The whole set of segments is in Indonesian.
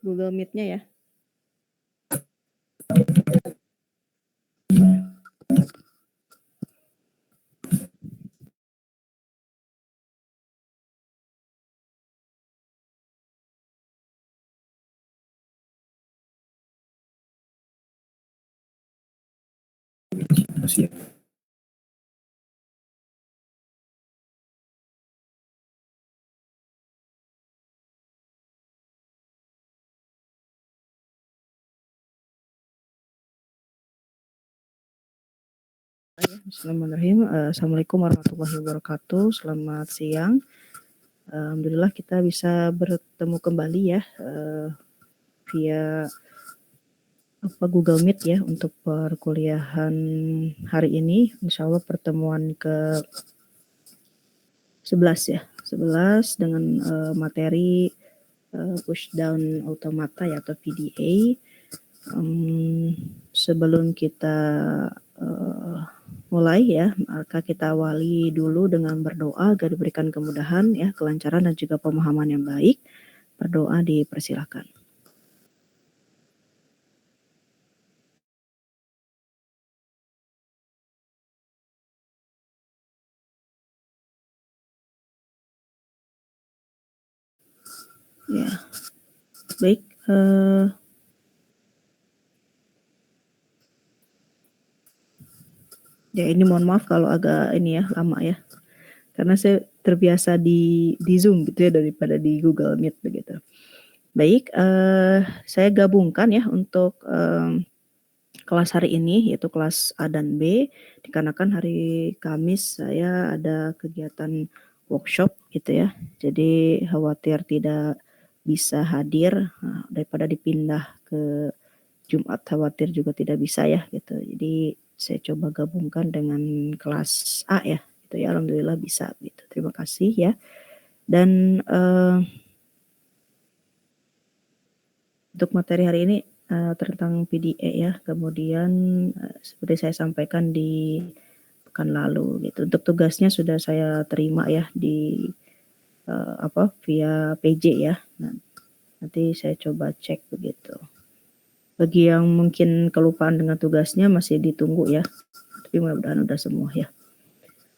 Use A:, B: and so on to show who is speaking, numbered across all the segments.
A: Google Meet-nya ya. Bismillahirrahmanirrahim. Assalamualaikum warahmatullahi wabarakatuh. Selamat siang. Alhamdulillah kita bisa bertemu kembali ya via Google Meet ya untuk perkuliahan hari ini. Insya Allah pertemuan ke 11 ya, 11 dengan materi pushdown automata ya atau PDA. Sebelum kita mulai ya, maka kita awali dulu dengan berdoa agar diberikan kemudahan ya, kelancaran dan juga pemahaman yang baik. Berdoa dipersilakan. Ya, baik. Ya ini mohon maaf kalau agak ini ya lama ya, karena saya terbiasa di Zoom gitu ya daripada di Google Meet begitu. Baik, saya gabungkan ya untuk kelas hari ini yaitu kelas A dan B, dikarenakan hari Kamis saya ada kegiatan workshop gitu ya. Jadi khawatir tidak bisa hadir, daripada dipindah ke Jumat khawatir juga tidak bisa ya gitu. Jadi saya coba gabungkan dengan kelas A ya gitu ya, alhamdulillah bisa gitu. Terima kasih ya. Dan untuk materi hari ini tentang PDA ya, kemudian seperti saya sampaikan di pekan lalu gitu. Untuk tugasnya sudah saya terima ya di via PJ ya. Nah, nanti saya coba cek begitu. Bagi yang mungkin kelupaan dengan tugasnya masih ditunggu ya, tapi mudah-mudahan udah semua ya.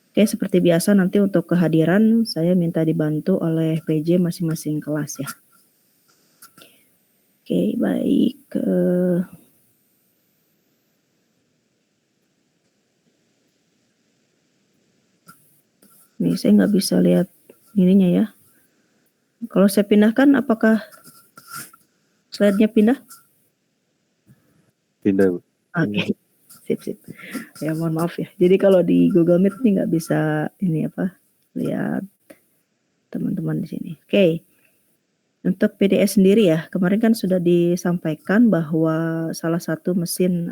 A: Oke, seperti biasa nanti untuk kehadiran saya minta dibantu oleh PJ masing-masing kelas ya. Oke, baik. Nih saya nggak bisa lihat ininya ya. Kalau saya pindahkan apakah slide-nya pindah?
B: Pindah, Bu.
A: Oke, sip. Ya mohon maaf ya. Jadi kalau di Google Meet ini nggak bisa ini lihat teman-teman di sini. Oke. Untuk PDS sendiri ya, kemarin kan sudah disampaikan bahwa salah satu mesin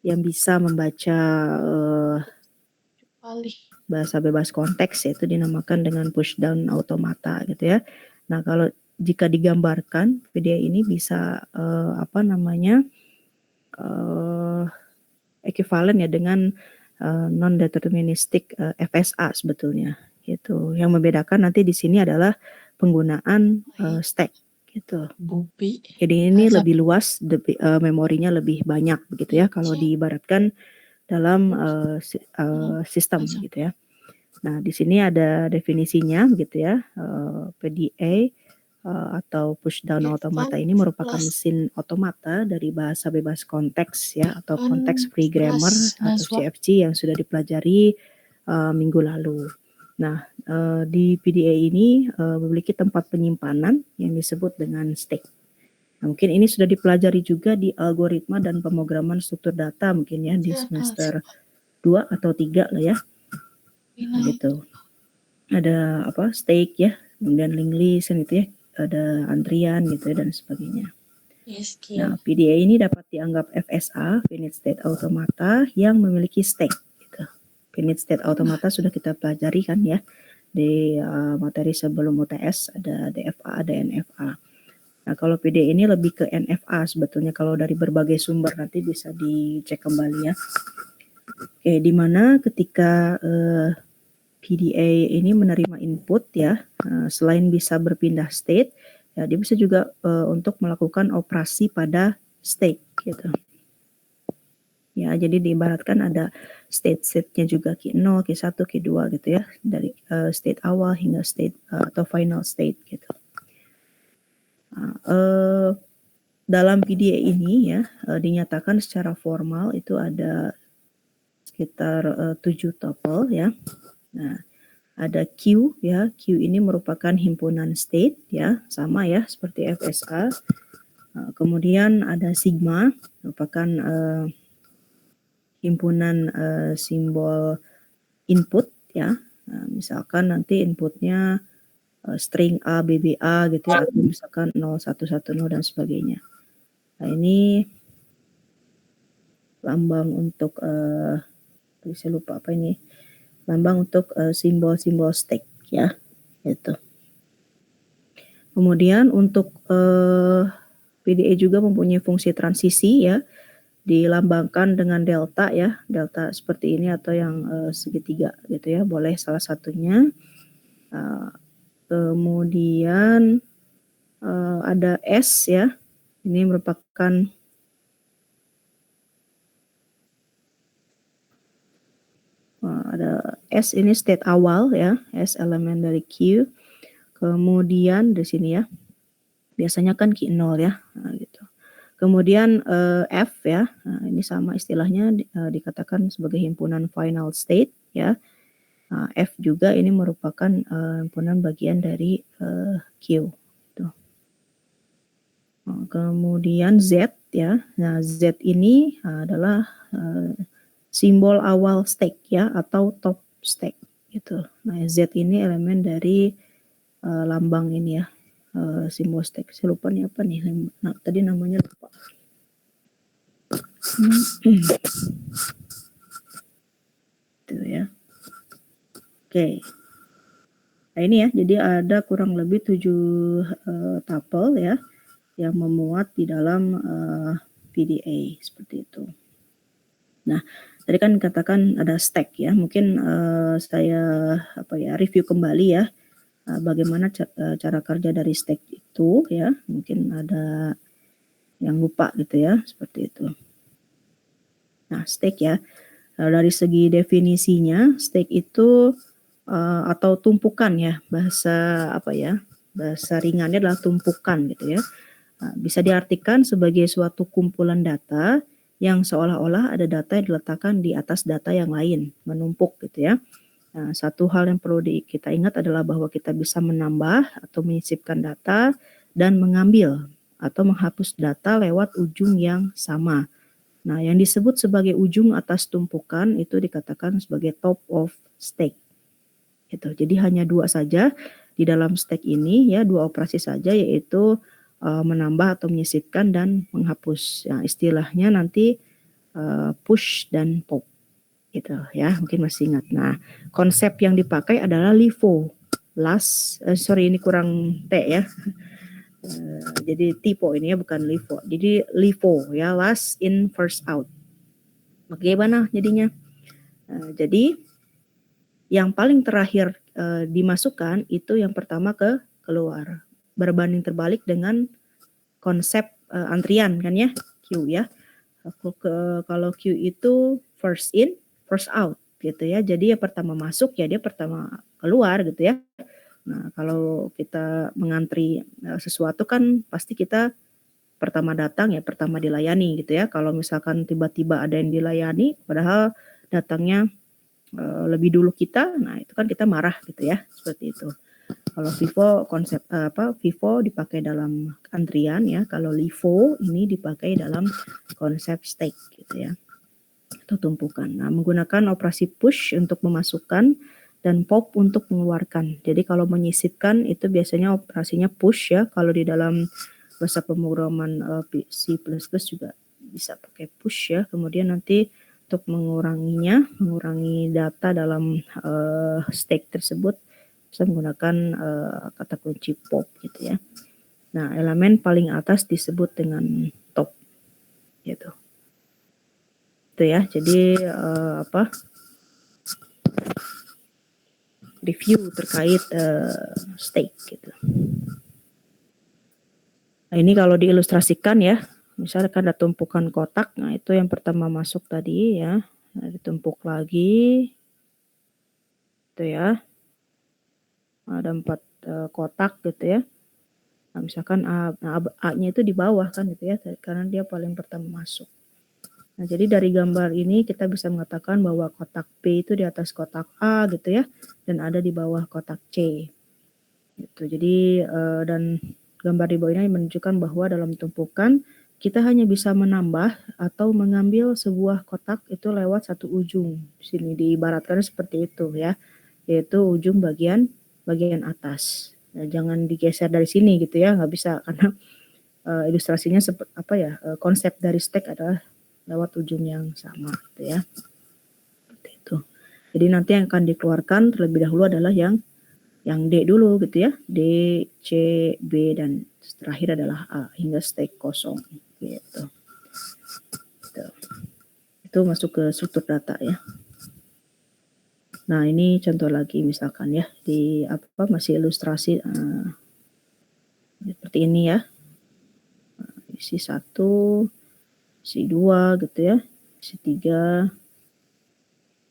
A: yang bisa membaca bahasa bebas konteks yaitu dinamakan dengan pushdown automata gitu ya. Nah, kalau jika digambarkan PDA ini bisa ekuivalen ya dengan non-deterministic FSA sebetulnya gitu. Yang membedakan nanti di sini adalah penggunaan stack gitu. Jadi ini lebih luas, memorinya lebih banyak begitu ya kalau diibaratkan dalam sistem gitu ya. Nah, di sini ada definisinya begitu ya. PDA atau pushdown automata ini merupakan mesin otomata dari bahasa bebas konteks ya atau context free grammar atau CFG yang sudah dipelajari minggu lalu. Nah, di PDA ini memiliki tempat penyimpanan yang disebut dengan state. Nah, mungkin ini sudah dipelajari juga di algoritma dan pemrograman struktur data mungkin ya di semester 2 atau 3 lah ya. Gitu. Ada stake ya, kemudian linked list gitu ya, ada antrian gitu ya, dan sebagainya. Nah, PDA ini dapat dianggap FSA, finite state automata yang memiliki stake gitu. Finite state automata sudah kita pelajari kan ya di materi sebelum UTS, ada DFA, ada NFA. Nah, kalau PDA ini lebih ke NFA sebetulnya kalau dari berbagai sumber, nanti bisa dicek kembali ya. Oke, di mana ketika PDA ini menerima input ya, selain bisa berpindah state, Ya, dia bisa juga untuk melakukan operasi pada state gitu. Ya, jadi diibaratkan ada state-nya juga Q0, Q1, Q2 gitu ya, dari state awal hingga state atau final state gitu. Dalam PDA ini ya dinyatakan secara formal itu ada sekitar 7 tuple ya. Nah, ada Q ya, Q ini merupakan himpunan state ya, sama ya seperti FSA. Kemudian ada sigma merupakan himpunan simbol input ya. Nah, misalkan nanti inputnya string A, BBA gitu ya, atau misalkan 0110 dan sebagainya. Nah, ini lambang untuk saya lupa apa ini, lambang untuk simbol-simbol stake ya, gitu. Kemudian untuk PDA juga mempunyai fungsi transisi ya, dilambangkan dengan delta ya, delta seperti ini atau yang segitiga gitu ya, boleh salah satunya. Kemudian ada S ya, ini merupakan ada S ini state awal ya, S elemen dari Q. Kemudian di sini ya, biasanya kan Q0 ya, nah, gitu. Kemudian F ya, nah, ini sama istilahnya dikatakan sebagai himpunan final state ya. Nah, F juga ini merupakan himpunan bagian dari Q. Gitu. Nah, kemudian Z ya, nah Z ini adalah simbol awal stake ya atau top stake gitu. Nah Z ini elemen dari lambang ini ya. Simbol stake, saya lupa nih apa nih, nah, tadi namanya lupa. Itu ya. Oke. Nah ini ya, jadi ada kurang lebih 7 tuple ya yang memuat di dalam PDA seperti itu. Nah, tadi kan katakan ada stack ya, mungkin saya review kembali ya. Bagaimana cara kerja dari stack itu ya, mungkin ada yang lupa gitu ya, seperti itu. Nah, stack ya, dari segi definisinya, stack itu atau tumpukan ya, bahasa ringannya adalah tumpukan gitu ya. Bisa diartikan sebagai suatu kumpulan data yang seolah-olah ada data yang diletakkan di atas data yang lain, menumpuk gitu ya. Nah, satu hal yang perlu kita ingat adalah bahwa kita bisa menambah atau menyisipkan data dan mengambil atau menghapus data lewat ujung yang sama. Nah, yang disebut sebagai ujung atas tumpukan itu dikatakan sebagai top of stack. Gitu. Jadi hanya 2 saja di dalam stack ini ya, 2 operasi saja, yaitu menambah atau menyisipkan dan menghapus. Ya, istilahnya nanti push dan pop. Gitu ya, mungkin masih ingat. Nah, konsep yang dipakai adalah LIFO. Ini kurang T ya. Jadi typo ini ya, bukan LIFO. Jadi LIFO ya, last in first out. Bagaimana jadinya? Jadi yang paling terakhir dimasukkan itu yang pertama keluar. Berbanding terbalik dengan konsep antrian kan ya, Q ya. Kalau Q itu first in, first out gitu ya. Jadi yang pertama masuk ya dia pertama keluar gitu ya. Nah, kalau kita mengantri sesuatu kan pasti kita pertama datang ya pertama dilayani gitu ya. Kalau misalkan tiba-tiba ada yang dilayani padahal datangnya lebih dulu kita, nah itu kan kita marah gitu ya, seperti itu. Kalau FIFO konsep FIFO dipakai dalam antrian ya, kalau LIFO ini dipakai dalam konsep stake gitu ya, atau tumpukan. Nah, menggunakan operasi push untuk memasukkan dan pop untuk mengeluarkan. Jadi kalau menyisipkan itu biasanya operasinya push ya, kalau di dalam bahasa pemrograman C++ juga bisa pakai push ya. Kemudian nanti untuk mengurangi data dalam stake tersebut bisa menggunakan kata kunci pop gitu ya. Nah, elemen paling atas disebut dengan top gitu. Itu ya. Jadi review terkait stake gitu. Nah, ini kalau diilustrasikan ya, misalkan ada tumpukan kotak, nah itu yang pertama masuk tadi ya, nah, ditumpuk lagi, gitu ya, ada 4 kotak gitu ya. Nah, misalkan A-nya itu di bawah kan gitu ya, karena dia paling pertama masuk. Nah, jadi dari gambar ini kita bisa mengatakan bahwa kotak B itu di atas kotak A gitu ya, dan ada di bawah kotak C. Gitu. Jadi dan gambar di bawah ini menunjukkan bahwa dalam tumpukan kita hanya bisa menambah atau mengambil sebuah kotak itu lewat satu ujung. Di sini diibaratkan seperti itu ya, yaitu ujung bagian atas. Nah, jangan digeser dari sini gitu ya, nggak bisa karena ilustrasinya konsep dari stack adalah lewat ujung yang sama gitu ya. Seperti itu. Jadi nanti yang akan dikeluarkan terlebih dahulu adalah yang D dulu gitu ya, D, C, B, dan terakhir adalah A hingga stack kosong gitu. Itu masuk ke struktur data ya. Nah, ini contoh lagi misalkan ya, di masih ilustrasi seperti ini ya. Isi 1, isi 2 gitu ya, isi 3,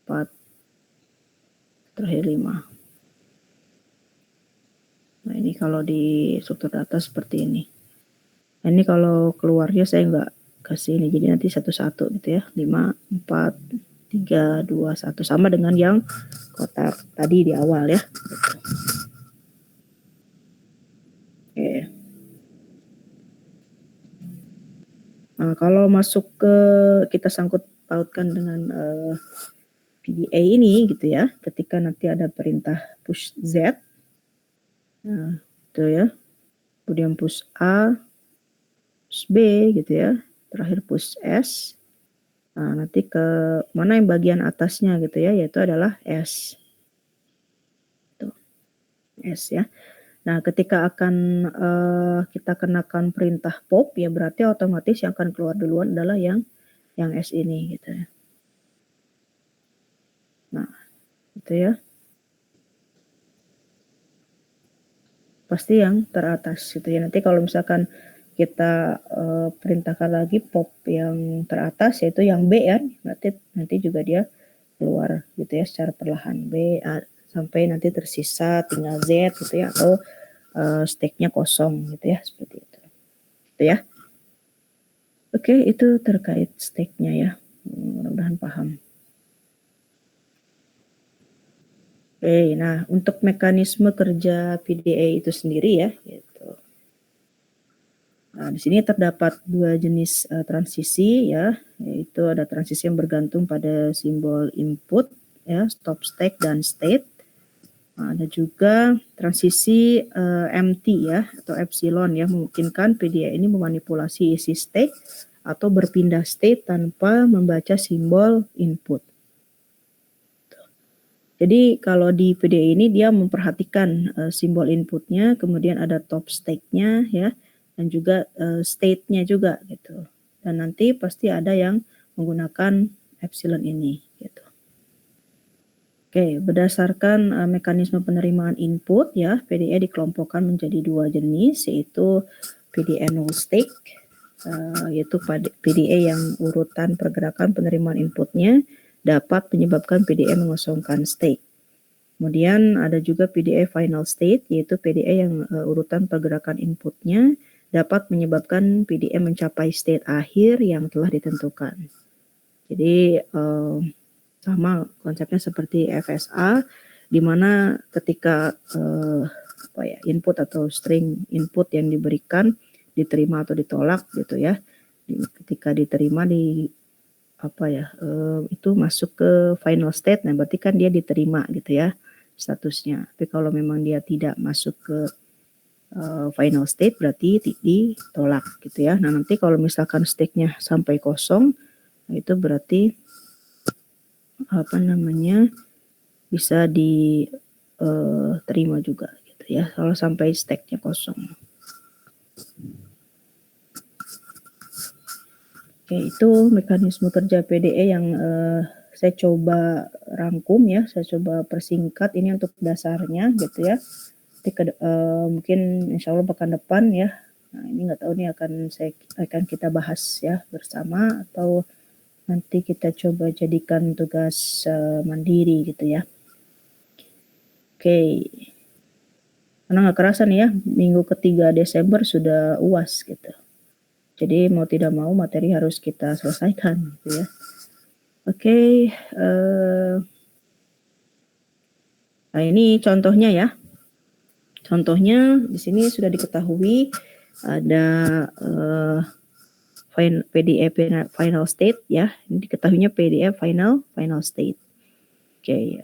A: 4, terakhir 5. Nah, ini kalau di struktur data seperti ini. Nah, ini kalau keluarnya saya nggak kasih ini, jadi nanti satu-satu gitu ya, 5, 4, 3, 2, 1, sama dengan yang kotak tadi di awal ya. Oke. Nah, kalau masuk ke kita sangkut pautkan dengan PDA ini gitu ya, ketika nanti ada perintah push Z, nah itu ya, kemudian push A, push B gitu ya, terakhir push S. Nah, nanti ke mana yang bagian atasnya gitu ya, yaitu adalah S. Tuh, S ya. Nah, ketika akan kita kenakan perintah pop ya, berarti otomatis yang akan keluar duluan adalah yang S ini gitu ya. Nah, gitu ya. Pasti yang teratas gitu ya. Nanti kalau misalkan kita perintahkan lagi pop yang teratas yaitu yang B ya, berarti nanti juga dia keluar gitu ya secara perlahan, B A, sampai nanti tersisa tinggal Z gitu ya, atau stack-nya kosong gitu ya, seperti itu. Gitu ya. Oke, itu terkait stack-nya ya. Mudah-mudahan paham. Oke, nah untuk mekanisme kerja PDA itu sendiri ya, gitu. Nah, di sini terdapat 2 jenis transisi ya, yaitu ada transisi yang bergantung pada simbol input ya, stop stack dan state. Nah, ada juga transisi empty ya, atau epsilon ya, memungkinkan PDA ini memanipulasi isi state atau berpindah state tanpa membaca simbol input. Jadi kalau di PDA ini dia memperhatikan simbol inputnya, kemudian ada top stack-nya ya, dan juga state-nya juga gitu. Dan nanti pasti ada yang menggunakan epsilon ini gitu. Oke, berdasarkan mekanisme penerimaan input ya, PDA dikelompokkan menjadi 2 jenis, yaitu PDA null state, yaitu PDA yang urutan pergerakan penerimaan inputnya dapat menyebabkan PDA mengosongkan state. Kemudian ada juga PDA final state, yaitu PDA yang urutan pergerakan inputnya dapat menyebabkan PDA mencapai state akhir yang telah ditentukan. Jadi sama konsepnya seperti FSA, di mana ketika input atau string input yang diberikan diterima atau ditolak gitu ya. Ketika diterima itu masuk ke final state, nah berarti kan dia diterima gitu ya statusnya. Tapi kalau memang dia tidak masuk ke final state berarti ditolak gitu ya. Nah, nanti kalau misalkan state-nya sampai kosong, nah itu berarti bisa diterima juga gitu ya, kalau sampai state-nya kosong. Oke, itu mekanisme kerja PDA yang saya coba rangkum ya, saya coba persingkat ini untuk dasarnya gitu ya. Mungkin insya Allah pekan depan ya Nah, ini nggak tahu nih akan kita bahas ya bersama atau nanti kita coba jadikan tugas mandiri gitu ya. Oke. Karena nggak kerasa nih ya, minggu ketiga Desember sudah UAS gitu. Jadi mau tidak mau materi harus kita selesaikan gitu ya. Oke, nah ini contohnya ya. Contohnya di sini sudah diketahui ada PDF final state ya. Ini diketahuinya PDF final state. Oke,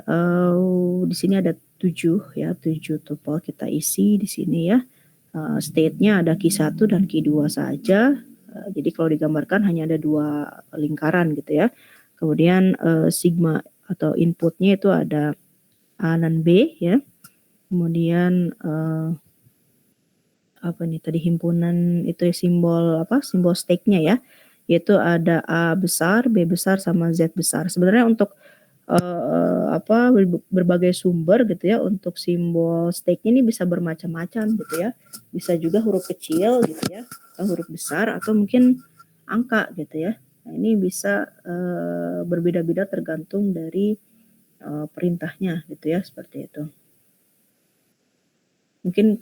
A: di sini ada 7 ya, 7 tuple kita isi di sini ya. State-nya ada Q1 dan Q2 saja. Jadi kalau digambarkan hanya ada 2 lingkaran gitu ya. Kemudian sigma atau inputnya itu ada A dan B ya. Kemudian apa nih tadi himpunan itu simbol simbol stake-nya ya, yaitu ada A besar, B besar sama Z besar. Sebenarnya untuk berbagai sumber gitu ya untuk simbol stake-nya ini bisa bermacam-macam gitu ya. Bisa juga huruf kecil gitu ya, atau huruf besar atau mungkin angka gitu ya. Nah, ini bisa berbeda-beda tergantung dari perintahnya gitu ya, seperti itu. Mungkin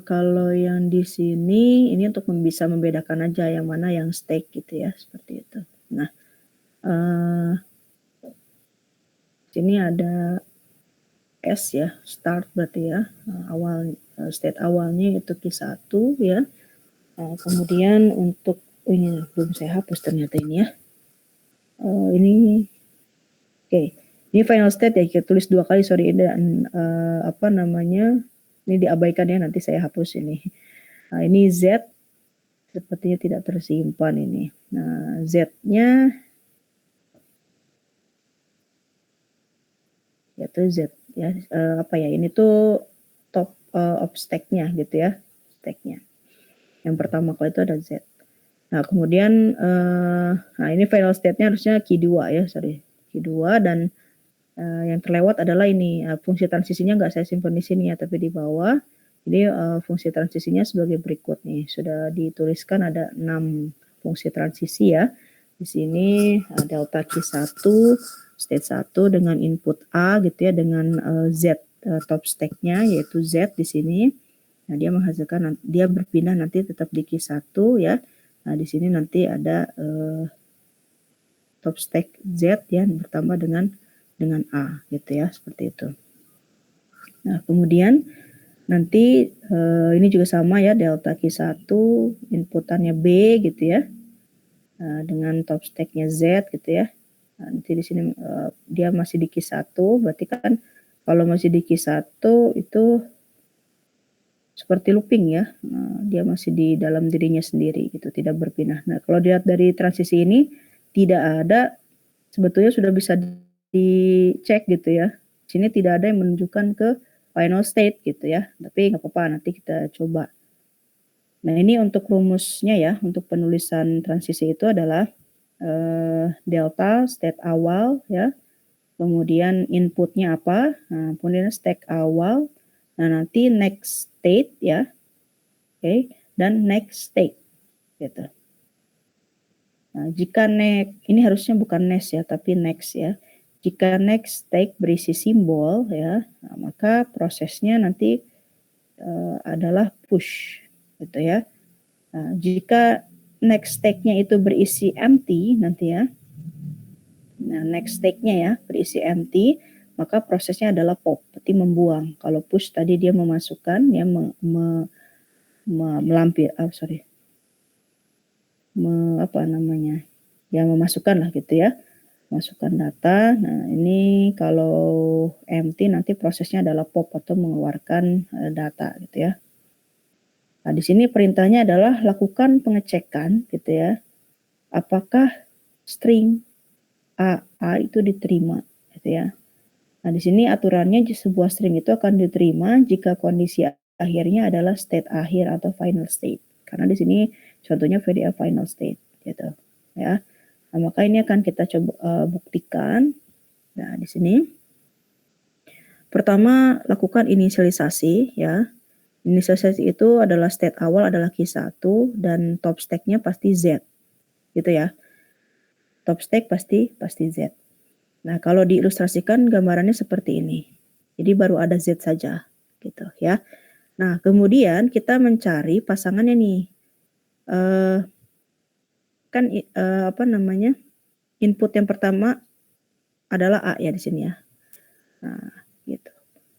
A: kalau yang di sini ini untuk bisa membedakan aja yang mana yang stake gitu ya, seperti itu. Nah, sini ada S ya, start berarti ya, awal state awalnya itu Q1 ya. Kemudian untuk ini belum saya hapus ternyata ini ya. Ini oke. Ini final state ya, kita tulis 2 kali sorry dan ini diabaikan ya, nanti saya hapus ini. Nah, ini Z sepertinya tidak tersimpan ini. Nah, Z-nya yaitu Z ya, ini tuh top of stack-nya gitu ya, stack-nya. Yang pertama kali itu ada Z. Nah, kemudian nah ini final state-nya harusnya Q2 ya, sorry. Q2 dan yang terlewat adalah ini fungsi transisinya nggak saya simpan di sini ya, tapi di bawah. Jadi fungsi transisinya sebagai berikut nih. Sudah dituliskan ada 6 fungsi transisi ya. Di sini delta Q1 state 1 dengan input A gitu ya, dengan Z top stack-nya yaitu Z di sini. Nah, dia menghasilkan, dia berpindah nanti tetap di Q1 ya. Nah, di sini nanti ada top stack Z ya bertambah dengan A gitu ya, seperti itu. Nah, kemudian nanti ini juga sama ya, delta Q1 inputannya B gitu ya. Dengan top stack-nya Z gitu ya. Nah, nanti di sini dia masih di Q1, berarti kan kalau masih di Q1 itu seperti looping ya. Nah, dia masih di dalam dirinya sendiri gitu, tidak berpindah. Nah, kalau dilihat dari transisi ini tidak ada, sebetulnya sudah bisa dicek gitu ya. Sini tidak ada yang menunjukkan ke final state gitu ya, tapi nggak apa-apa, nanti kita coba. Nah, ini untuk rumusnya ya, untuk penulisan transisi itu adalah delta state awal ya, kemudian inputnya apa, nah, kemudian stack awal, nah nanti next state ya, oke, dan next state gitu. Nah, jika ini harusnya bukan next ya, tapi next ya. Jika next state berisi simbol ya, nah, maka prosesnya nanti adalah push gitu ya. Nah, jika next state-nya itu berisi empty nanti ya. Nah, next state-nya ya berisi empty, maka prosesnya adalah pop, berarti membuang. Kalau push tadi dia memasukkan ya, memasukkan lah gitu ya, masukkan data. Nah, ini kalau empty nanti prosesnya adalah pop atau mengeluarkan data gitu ya. Nah, di sini perintahnya adalah lakukan pengecekan gitu ya, apakah string A itu diterima gitu ya. Nah, di sini aturannya sebuah string itu akan diterima jika kondisi akhirnya adalah state akhir atau final state. Karena di sini contohnya VDA final state gitu ya. Nah, maka ini akan kita coba buktikan. Nah, di sini pertama lakukan inisialisasi ya. Inisialisasi itu adalah state awal adalah key 1 dan top stack-nya pasti Z. Gitu ya. Top stack pasti Z. Nah, kalau diilustrasikan gambarannya seperti ini. Jadi baru ada Z saja gitu ya. Nah, kemudian kita mencari pasangannya nih. Kan apa namanya? Input yang pertama adalah A ya di sini ya. Nah, gitu.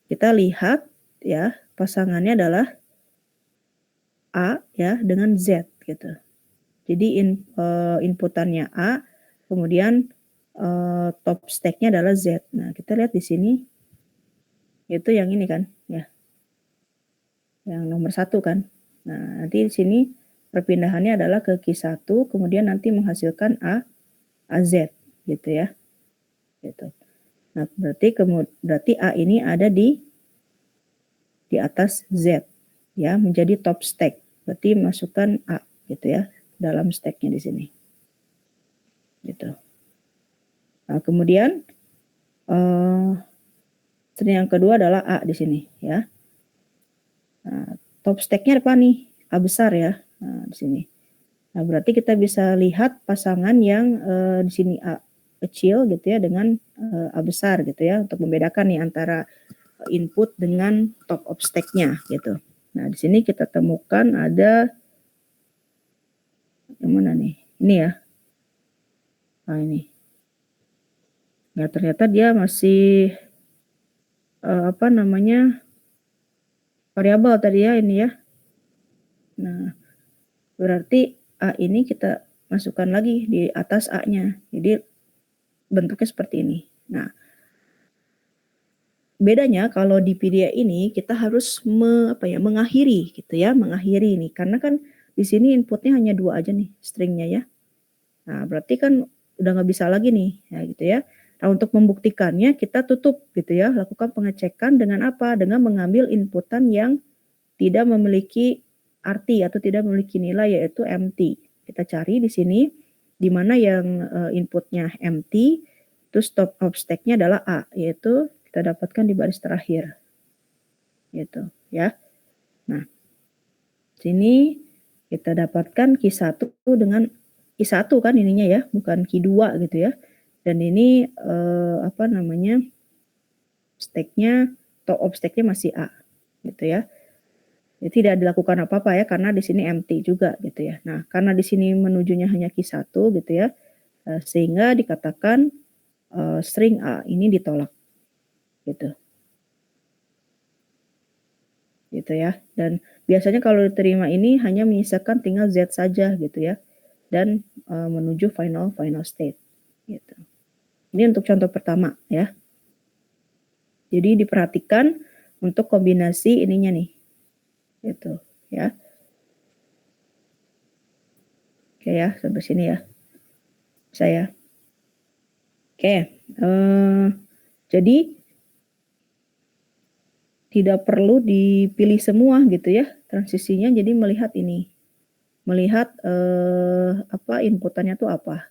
A: Kita lihat ya, pasangannya adalah A ya dengan Z gitu. Jadi inputannya A, kemudian top stack-nya adalah Z. Nah, kita lihat di sini itu yang ini kan ya. Yang nomor 1 kan. Nah, nanti di sini perpindahannya adalah ke Q1, kemudian nanti menghasilkan AZ gitu ya. Gitu. Nah, berarti A ini ada di atas Z ya, menjadi top stack. Berarti masukkan A gitu ya dalam stack-nya di sini. Gitu. Nah, kemudian string yang kedua adalah A di sini ya. Nah, top stack-nya apa nih? A besar ya. Nah, di sini. Nah, berarti kita bisa lihat pasangan yang di sini A kecil gitu ya dengan A besar gitu ya untuk membedakan nih antara input dengan top of stack-nya gitu. Nah, di sini kita temukan ada yang mana nih? Ini ya. Nah, ini. Nah, ternyata dia masih apa namanya? Variabel tadi ya ini ya. Nah, berarti A ini kita masukkan lagi di atas A-nya. Jadi bentuknya seperti ini. Nah, bedanya kalau di PDA ini kita harus mengakhiri gitu ya, mengakhiri ini karena kan di sini inputnya hanya 2 aja nih stringnya ya. Nah, berarti kan udah nggak bisa lagi nih ya gitu ya. Nah, untuk membuktikannya kita tutup gitu ya, lakukan pengecekan dengan apa? Dengan mengambil inputan yang tidak memiliki arti atau tidak memiliki nilai yaitu empty. Kita cari di sini di mana yang inputnya empty, terus top of stack-nya adalah A, yaitu kita dapatkan di baris terakhir. Gitu ya. Nah, sini kita dapatkan Q1 dengan Q1 kan ininya ya, bukan Q2 gitu ya. Dan ini apa namanya? Stack-nya, top of stack-nya masih A gitu ya. Jadi tidak dilakukan apa-apa ya karena di sini empty juga gitu ya. Nah, karena di sini menujunya hanya Q1 gitu ya. Sehingga dikatakan string A ini ditolak. Gitu. Gitu ya. Dan biasanya kalau diterima ini hanya menyisakan tinggal Z saja gitu ya. Dan menuju final state gitu. Ini untuk contoh pertama ya. Jadi diperhatikan untuk kombinasi ininya nih. Gitu ya. Oke ya, sampai sini ya. Saya. Oke. Jadi tidak perlu dipilih semua gitu ya transisinya, jadi melihat ini. Melihat apa inputannya tuh apa,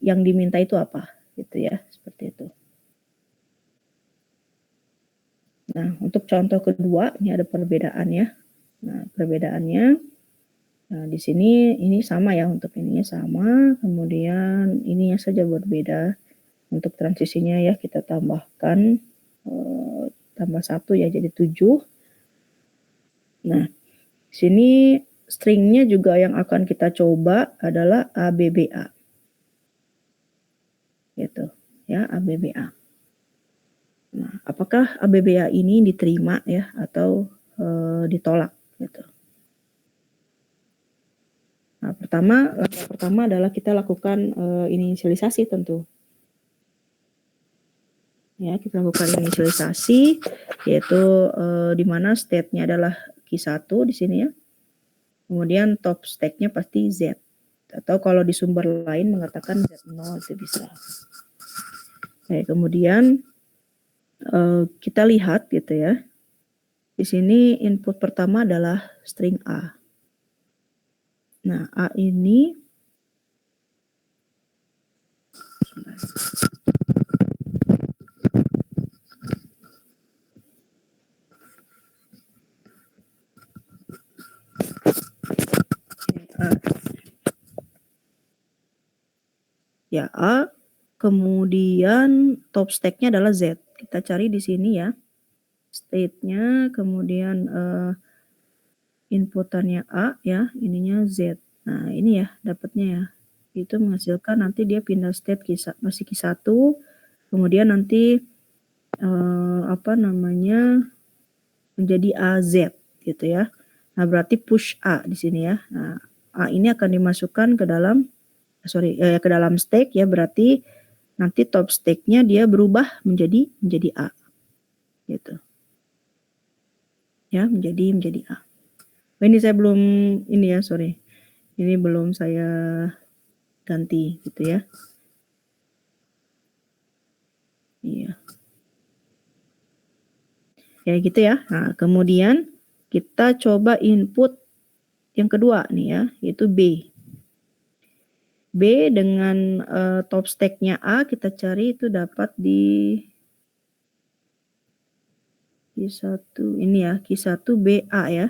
A: yang diminta itu apa gitu ya, seperti itu. Nah, untuk contoh kedua ini ada perbedaannya. Nah, perbedaannya di sini ini sama ya, untuk ininya sama, kemudian ininya saja berbeda. Untuk transisinya ya kita tambahkan tambah 1 ya jadi 7. Nah, sini stringnya juga yang akan kita coba adalah ABBA. Gitu ya, ABBA. Nah, apakah ABBA ini diterima ya atau ditolak gitu. Nah, langkah pertama adalah kita lakukan inisialisasi tentu. Ya, kita lakukan inisialisasi yaitu di mana state-nya adalah Q1 di sini ya. Kemudian top stack-nya pasti Z. Atau kalau di sumber lain mengatakan Z0 itu bisa. Oke, kemudian kita lihat gitu ya. Di sini input pertama adalah string A. Nah, A ini ya A, kemudian top stack-nya adalah Z. Kita cari di sini ya. State-nya, kemudian inputannya A ya, ininya Z. Nah, ini ya dapatnya ya. Itu menghasilkan nanti dia pindah state masih Q1, kemudian nanti menjadi AZ gitu ya. Nah, berarti push A di sini ya. Nah, A ini akan dimasukkan ke dalam ke dalam stack ya, berarti nanti top stack-nya dia berubah menjadi A. Gitu. Ya, menjadi A. Ini saya belum ini ya, sorry. Ini belum saya ganti gitu ya. Iya. Ya gitu ya. Nah, kemudian kita coba input yang kedua nih ya, yaitu B. B dengan top stack-nya A kita cari itu dapat di Q1 ini ya, Q1 BA ya.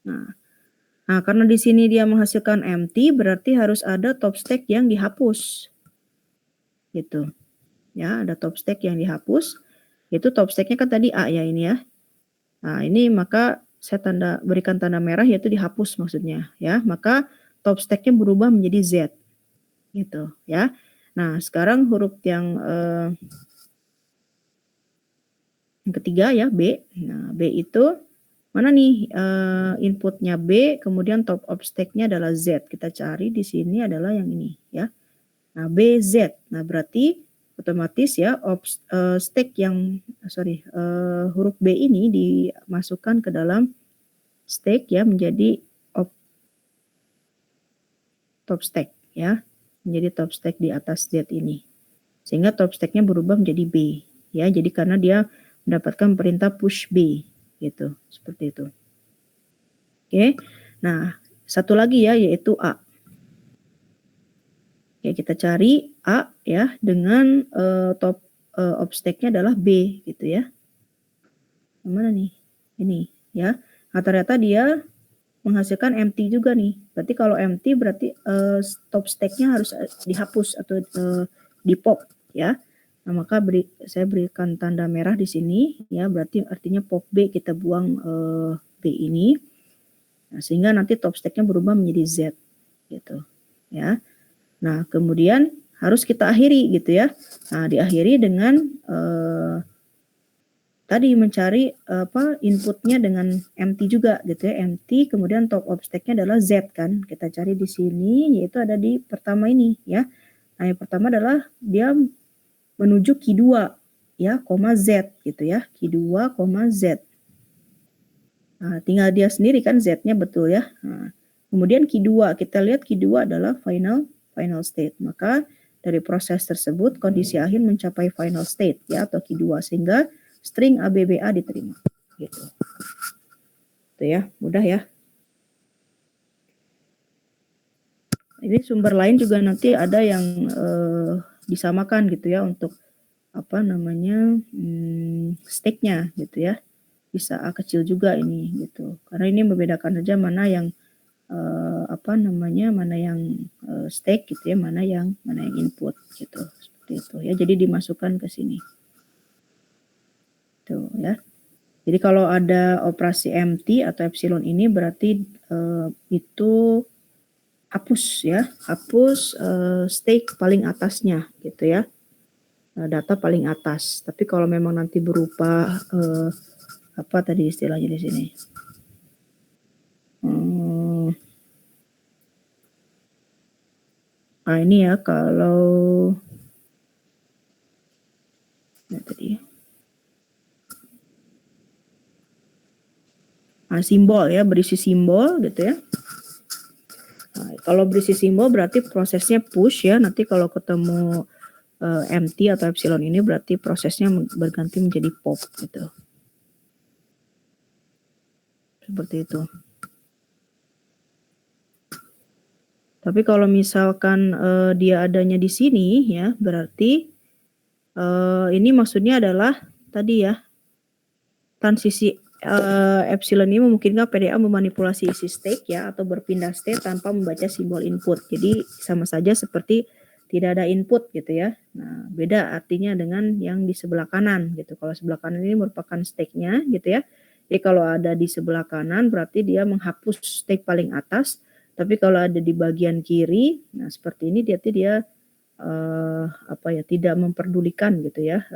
A: Nah, karena di sini dia menghasilkan empty berarti harus ada top stack yang dihapus. Gitu. Ya, ada top stack yang dihapus. Itu top stack-nya kan tadi A ya ini ya. Nah, ini maka saya berikan tanda merah yaitu dihapus maksudnya ya. Maka top stack-nya berubah menjadi Z. Gitu ya. Nah, sekarang huruf yang ketiga ya, B. Nah, B itu mana nih inputnya B, kemudian top of stack-nya adalah Z. Kita cari di sini adalah yang ini ya. Nah, BZ. Nah, berarti otomatis ya stack yang huruf B ini dimasukkan ke dalam stack ya menjadi top stack ya. Menjadi top stack di atas Z ini. Sehingga top stack-nya berubah menjadi B ya. Jadi karena dia mendapatkan perintah push B gitu, seperti itu. Oke. Nah, satu lagi ya yaitu A. Ya, kita cari A ya dengan top of stack-nya adalah B gitu ya. Mana nih? Ini ya. Nah, ternyata dia menghasilkan empty juga nih. Berarti kalau empty berarti top stack-nya harus dihapus atau di pop ya. Nah, maka saya berikan tanda merah di sini ya, berarti artinya pop B kita buang B ini. Nah, sehingga nanti top stack-nya berubah menjadi Z gitu ya. Nah, kemudian harus kita akhiri gitu ya. Nah, diakhiri dengan tadi mencari inputnya dengan empty juga gitu ya. Empty kemudian top of stack-nya adalah Z kan. Kita cari di sini yaitu ada di pertama ini ya. Nah, yang pertama adalah dia menuju Q2 ya, koma Z gitu ya. Q2, Z. Nah, tinggal dia sendiri kan Z-nya betul ya. Nah, kemudian Q2, kita lihat Q2 adalah final state. Maka dari proses tersebut kondisi akhir mencapai final state ya atau Q2 sehingga string ABBA diterima. Gitu. Itu ya, mudah ya. Ini sumber lain juga nanti ada yang disamakan gitu ya untuk stake-nya gitu ya. Bisa A kecil juga ini gitu. Karena ini membedakan saja mana yang mana yang stake gitu ya, mana yang input gitu. Seperti itu ya. Jadi dimasukkan ke sini. Tuh ya. Jadi kalau ada operasi empty atau epsilon ini berarti itu hapus ya, hapus stake paling atasnya gitu ya. Data paling atas. Tapi kalau memang nanti berupa apa tadi istilahnya di sini? Nah, ini ya kalau tadi simbol ya, berisi simbol gitu ya. Nah, kalau berisi simbol berarti prosesnya push ya. Nanti kalau ketemu empty atau epsilon ini berarti prosesnya berganti menjadi pop gitu. Seperti itu. Tapi kalau misalkan dia adanya di sini ya, berarti ini maksudnya adalah tadi ya, transisi epsilon ini memungkinkan PDA memanipulasi isi state ya atau berpindah state tanpa membaca simbol input. Jadi sama saja seperti tidak ada input gitu ya. Nah, beda artinya dengan yang di sebelah kanan gitu. Kalau sebelah kanan ini merupakan stake-nya gitu ya. Jadi kalau ada di sebelah kanan berarti dia menghapus stake paling atas, tapi kalau ada di bagian kiri, nah seperti ini dia tidak memperdulikan gitu ya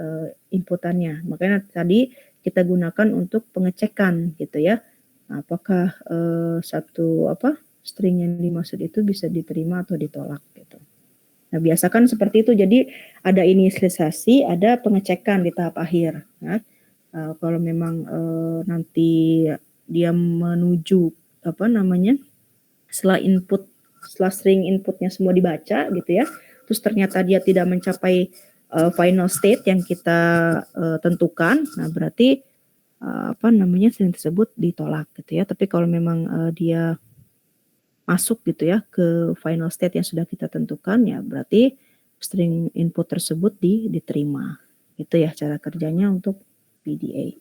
A: inputannya. Makanya tadi kita gunakan untuk pengecekan gitu ya. Apakah string yang dimaksud itu bisa diterima atau ditolak gitu. Nah, biasakan seperti itu. Jadi ada inisialisasi, ada pengecekan di tahap akhir. Ya. Kalau memang nanti dia menuju setelah string inputnya semua dibaca gitu ya, terus ternyata dia tidak mencapai final state yang kita tentukan, nah berarti string tersebut ditolak gitu ya. Tapi kalau memang dia masuk gitu ya ke final state yang sudah kita tentukan, ya berarti string input tersebut diterima. Itu ya cara kerjanya untuk PDA.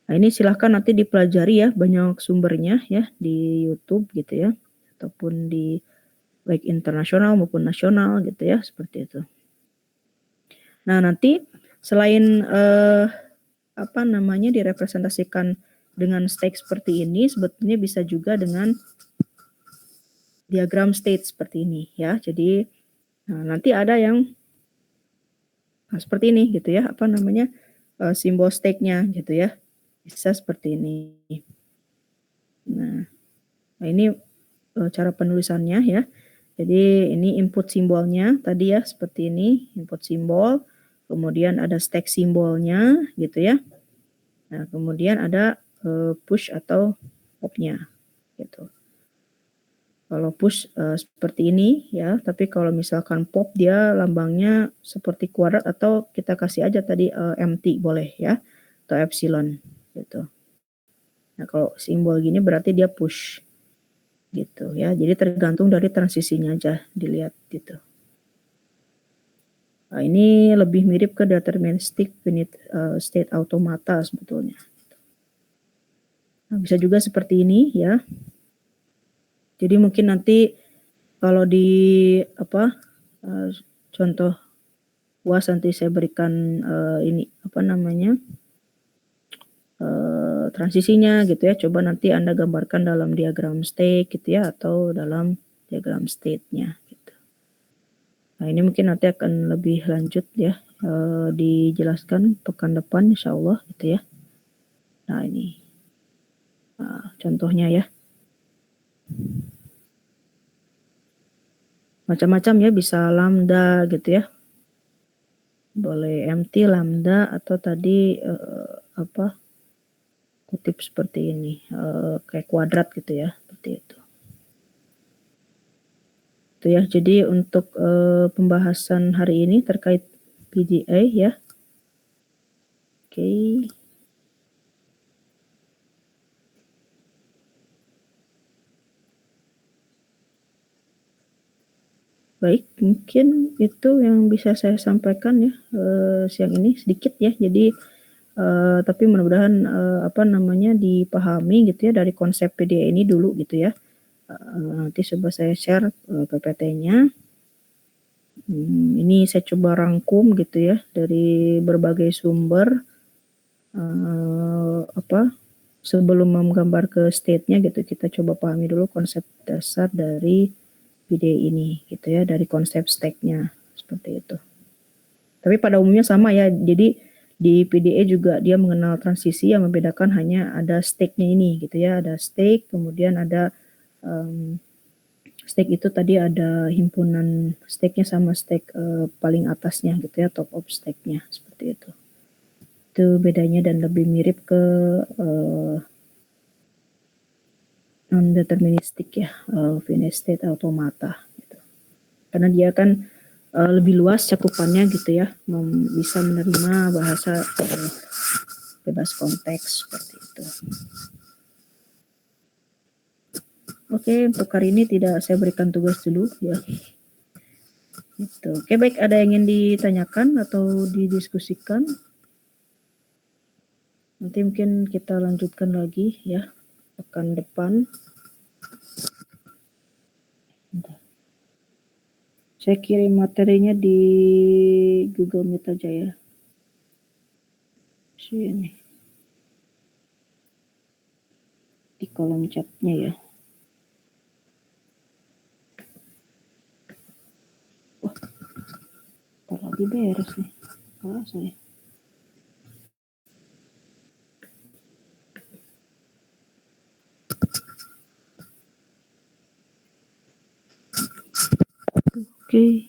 A: Nah, ini silahkan nanti dipelajari ya, banyak sumbernya ya di YouTube gitu ya, ataupun di baik internasional maupun nasional gitu ya, seperti itu. Nah, nanti selain direpresentasikan dengan stake seperti ini, sebetulnya bisa juga dengan diagram state seperti ini ya. Jadi nanti ada yang seperti ini gitu ya, simbol stake-nya gitu ya. Bisa seperti ini. Nah ini cara penulisannya ya. Jadi ini input simbolnya tadi ya seperti ini, input simbol. Kemudian ada stake simbolnya gitu ya. Nah, kemudian ada push atau pop-nya gitu. Kalau push seperti ini ya, tapi kalau misalkan pop dia lambangnya seperti kuadrat atau kita kasih aja tadi empty boleh ya, atau epsilon gitu. Nah, kalau simbol gini berarti dia push gitu ya. Jadi tergantung dari transisinya aja dilihat gitu. Nah, ini lebih mirip ke deterministic finite state automata sebetulnya. Nah, bisa juga seperti ini ya. Jadi mungkin nanti kalau di contoh UAS nanti saya berikan transisinya gitu ya. Coba nanti Anda gambarkan dalam diagram state gitu ya, atau dalam diagram state-nya gitu. Nah, ini mungkin nanti akan lebih lanjut ya dijelaskan pekan depan insya Allah gitu ya. Nah, ini contohnya ya. Macam-macam ya, bisa lambda gitu ya. Boleh empty, lambda, atau tadi kutip seperti ini, kayak kuadrat gitu ya, seperti itu. Itu ya, jadi untuk pembahasan hari ini terkait PDA ya. Oke. Baik, mungkin itu yang bisa saya sampaikan ya siang ini, sedikit ya. Jadi tapi mudah-mudahan dipahami gitu ya dari konsep PDA ini dulu gitu ya. Nanti coba saya share PPT-nya. Ini saya coba rangkum gitu ya dari berbagai sumber sebelum menggambar ke state-nya gitu, kita coba pahami dulu konsep dasar dari PDA ini gitu ya, dari konsep stake-nya seperti itu. Tapi pada umumnya sama ya, jadi di PDA juga dia mengenal transisi, yang membedakan hanya ada stake-nya ini gitu ya, ada stake, kemudian ada stake itu tadi ada himpunan stake-nya sama stake paling atasnya gitu ya, top of stake-nya seperti itu. Itu bedanya dan lebih mirip ke non-deterministic ya, finite state automata gitu. Karena dia kan lebih luas cakupannya gitu ya, bisa menerima bahasa bebas konteks seperti itu. Oke, untuk hari ini tidak saya berikan tugas dulu ya. Gitu. Oke, baik, ada yang ingin ditanyakan atau didiskusikan? Nanti mungkin kita lanjutkan lagi ya pekan depan. Saya kirim materinya di Google Meet aja ya. Sini. Di kolom chatnya ya. Wah, ntar lagi beres nih. Kelas nih. Oke.